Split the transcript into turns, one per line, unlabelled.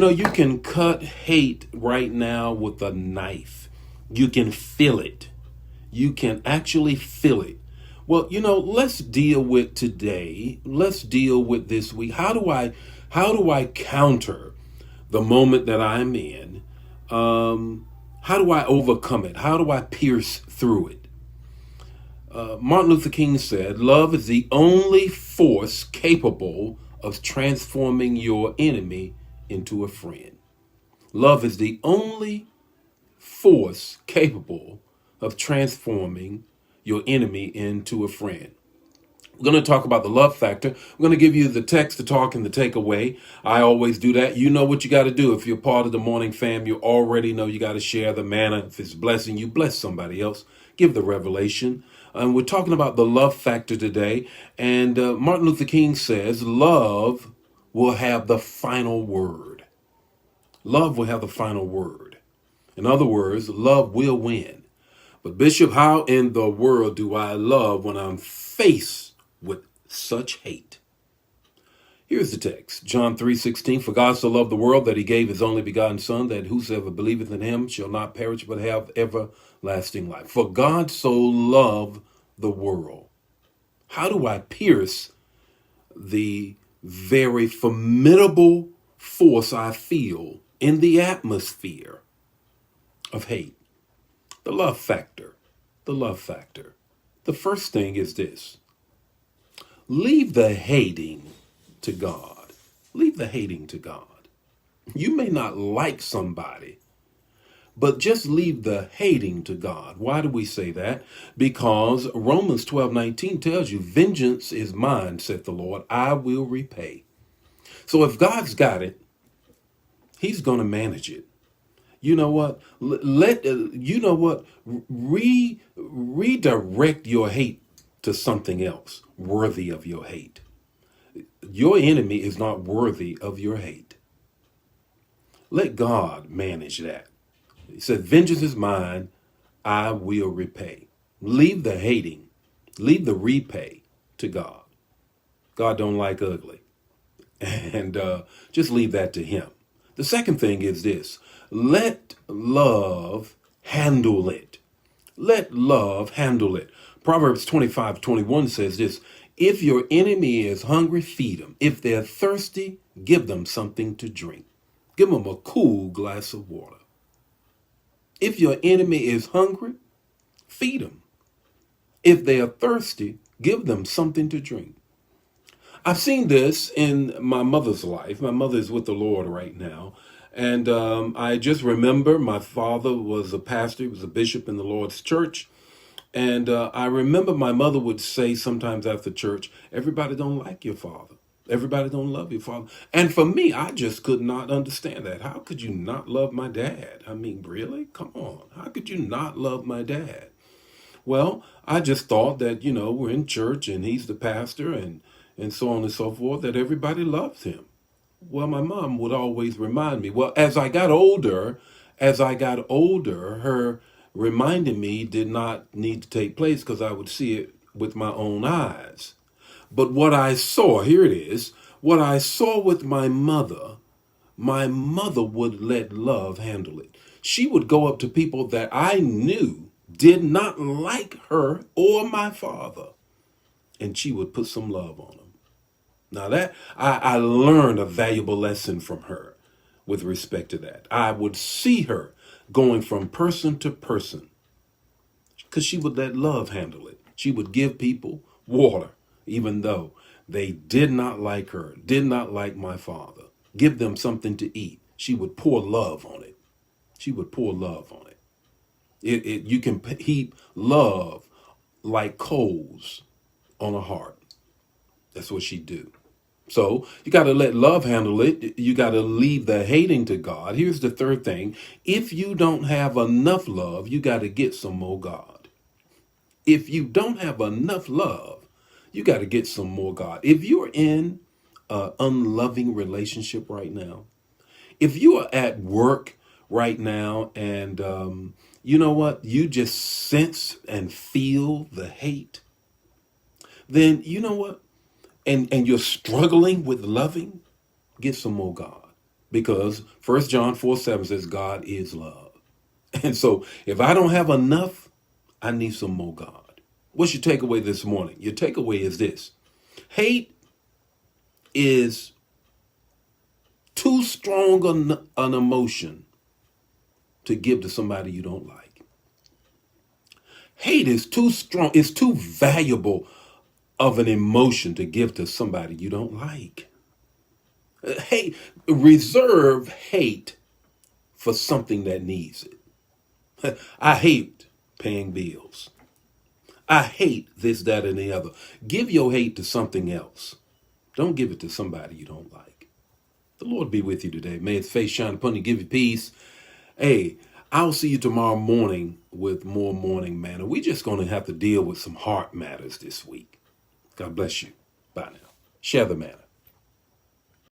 You can cut hate right now with a knife. You can feel it. You can actually feel it. Well, let's deal with today. Let's deal with this week. How do I counter the moment that I'm in? How do I overcome it? How do I pierce through it? Martin Luther King said, "Love is the only force capable of transforming your enemy into a friend." Love is the only force capable of transforming your enemy into a friend. We're going to talk about the love factor. We're going to give you the text, the talk, and the takeaway. I always do that. You know what you got to do. If you're part of the morning fam, you already know you got to share the manna. If it's blessing you, bless somebody else. Give the revelation. And we're talking about the love factor today. And Martin Luther King says, love will have the final word. Love will have the final word. In other words, love will win. But Bishop, how in the world do I love when I'm faced with such hate? Here's the text. John 3:16. For God so loved the world that he gave his only begotten Son, that whosoever believeth in him shall not perish but have everlasting life. For God so loved the world. How do I pierce the very formidable force I feel in the atmosphere of hate? The love factor. The love factor. The first thing is this. Leave the hating to God. Leave the hating to God. You may not like somebody, but just leave the hating to God. Why do we say that? Because Romans 12:19 tells you, vengeance is mine, saith the Lord, I will repay. So if God's got it, he's going to manage it. You know what? Redirect your hate to something else worthy of your hate. Your enemy is not worthy of your hate. Let God manage that. He said, vengeance is mine, I will repay. Leave the hating, leave the repay to God. God don't like ugly. And just leave that to him. The second thing is this. Let love handle it. Let love handle it. Proverbs 25:21 says this. If your enemy is hungry, feed them. If they're thirsty, give them something to drink. Give them a cool glass of water. If your enemy is hungry, feed them. If they are thirsty, give them something to drink. I've seen this in my mother's life. My mother is with the Lord right now. And I just remember my father was a pastor. He was a bishop in the Lord's church. And I remember my mother would say sometimes after church, everybody don't like your father. Everybody don't love your father. And for me, I just could not understand that. How could you not love my dad? I mean, really? Come on. How could you not love my dad? Well, I just thought that, we're in church and he's the pastor and so on and so forth, that everybody loves him. Well, my mom would always remind me. Well, as I got older, her reminding me did not need to take place because I would see it with my own eyes. But what I saw, here it is, what I saw with my mother would let love handle it. She would go up to people that I knew did not like her or my father, and she would put some love on them. Now that I learned a valuable lesson from her with respect to that. I would see her going from person to person because she would let love handle it. She would give people water, even though they did not like her, did not like my father. Give them something to eat. She would pour love on it. She would pour love on it. You can heap love like coals on a heart. That's what she'd do. So you got to let love handle it. You got to leave the hating to God. Here's the third thing. If you don't have enough love, you got to get some more God. If you don't have enough love, you got to get some more God. If you're in an unloving relationship right now, if you are at work right now and you know what, you just sense and feel the hate, then you know what? And you're struggling with loving, get some more God. because 1 John 4:7 says God is love. And so if I don't have enough, I need some more God. What's your takeaway this morning? Your takeaway is this: hate is too strong an emotion to give to somebody you don't like. Hate is too strong, it's too valuable of an emotion to give to somebody you don't like. Hate, reserve hate for something that needs it. I hate paying bills. I hate this, that, and the other. Give your hate to something else. Don't give it to somebody you don't like. The Lord be with you today. May his face shine upon you, give you peace. Hey, I'll see you tomorrow morning with more Morning Manna. We're just going to have to deal with some heart matters this week. God bless you. Bye now. Share the manna.